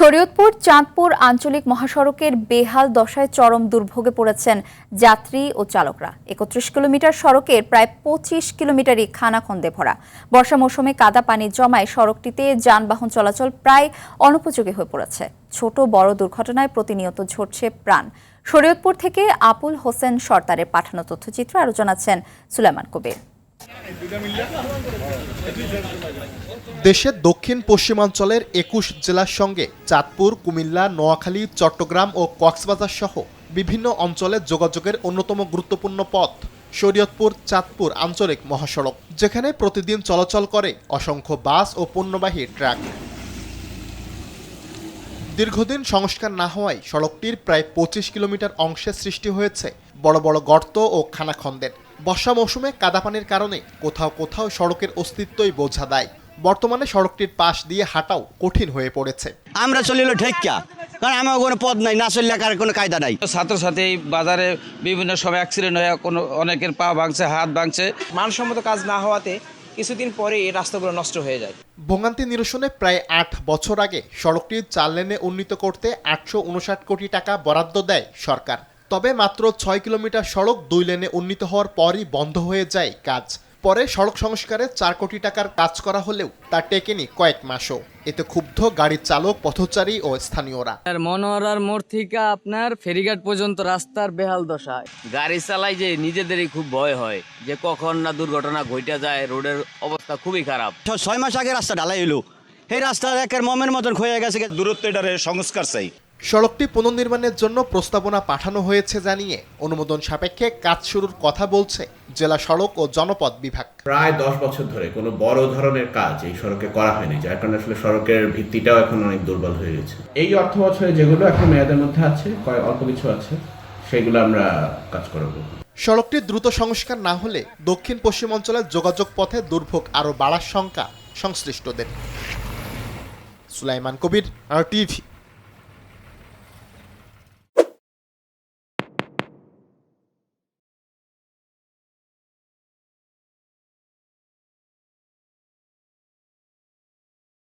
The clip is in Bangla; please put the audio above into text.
শরীয়তপুর চাঁদপুর আঞ্চলিক মহাসড়কের বেহাল দশায় চরম দুর্ভোগে পড়েছেন যাত্রী ও চালকরা। ৩১ কিলোমিটার সড়কের প্রায় ২৫ কিলোমিটারই খানাখন্দে ভরা। বর্ষা মৌসুমে কাদা পানি জমায় সড়কটিতে যানবাহন চলাচল প্রায় অনুপযোগী হয়ে পড়েছে। ছোট বড় দুর্ঘটনায় প্রতিনিয়ত ঝরছে প্রাণ। শরীয়তপুর থেকে আপুল হোসেন সরদারের পাঠানো তথ্যচিত্র আরও জানাচ্ছেন সুলাইমান কবির। দেশের দক্ষিণ পশ্চিমাঞ্চলের ২১ জেলার সঙ্গে চাঁদপুর, কুমিল্লা, নোয়াখালী, চট্টগ্রাম ও কক্সবাজার সহ বিভিন্ন অঞ্চলে যোগাযোগের অন্যতম গুরুত্বপূর্ণ পথ শরীয়তপুর চাঁদপুর আঞ্চলিক মহাসড়ক, যেখানে প্রতিদিন চলাচল করে অসংখ্য বাস ও পণ্যবাহী ট্রাক। দীর্ঘদিন সংস্কার না হওয়ায় সড়কটির প্রায় ২৫ কিলোমিটার অংশে সৃষ্টি হয়েছে বড় বড় গর্ত ও খানাখন্দের। বর্ষা মৌসুমে কাদাপানির কারণে কোথাও কোথাও সড়কের অস্তিত্বই বোঝা দেয়। বর্তমানে সড়কটির পাশ দিয়ে হাঁটাও কঠিন হয়ে পড়েছে। আমরা চলিল ঠেক্কা, কারণ আমার কোনো পথ নাই, না চললে কার কোনো কায়দা নাই। ছাত্রছাত্রী এই বাজারে বিভিন্ন সময় অ্যাক্সিডেন্ট হয়ে অনেকের পা ভাঙছে, হাত ভাঙছে। মানসম্মত কাজ না হওয়াতে কিছুদিন পরে এই রাস্তাগুলো নষ্ট হয়ে যায়। ভোগান্তি নিরসনে প্রায় ৮ বছর আগে সড়কটি ৪ লেনে উন্নীত করতে ৮৫৯ কোটি টাকা বরাদ্দ দেয় সরকার। তবে মাত্র ৬ কিলোমিটার সড়ক ২ লেনে উন্নীত হওয়ার পরই বন্ধ হয়ে যায় কাজ। পরে সড়ক সংস্কারে ৪ কোটি টাকার কাজ করা হলেও তা টেকেনি কয়েক মাসও। এতে ক্ষুব্ধ গাড়ির চালক, পথচারী ও স্থানীয়রা। মনোহরার মোড় থেকে আপনার ফেরিঘাট পর্যন্ত রাস্তার বেহাল দশা। গাড়ি চালাই যে নিজেদেরই খুব ভয় হয় যে কখন না দুর্ঘটনা ঘটে যায়। রোডের অবস্থা খুবই খারাপ। ৬ মাস আগে রাস্তা ঢালাই হলো, এই রাস্তা একের মমের মতন হয়ে গেছে। দূরত্ব এটার সংস্কার চাই। সড়কটি পুনর্নির্মাণের জন্য প্রস্তাবনা পাঠানো হয়েছে জানিয়ে অনুমোদন সাপেক্ষে কাজ শুরুর কথা বলছে জেলা সড়ক ও জনপথ বিভাগ। প্রায় ১০ বছর ধরে কোনো বড় ধরনের কাজ এই সড়কে করা হয়নি, যার কারণে আসলে সড়কের ভিত্তিটাও এখন অনেক দুর্বল হয়ে গেছে। এই অর্থ বছরে যেগুলো এখন মেয়াদের মধ্যে আছে, অল্প কিছু আছে, সেগুলো আমরা কাজ করব। সড়কটি দ্রুত সংস্কার না হলে দক্ষিণ পশ্চিম অঞ্চলের যোগাযোগ পথে দুর্ভোগ আরও বাড়ার শঙ্কা সংশ্লিষ্টদের। সুলাইমান কবির, RTV।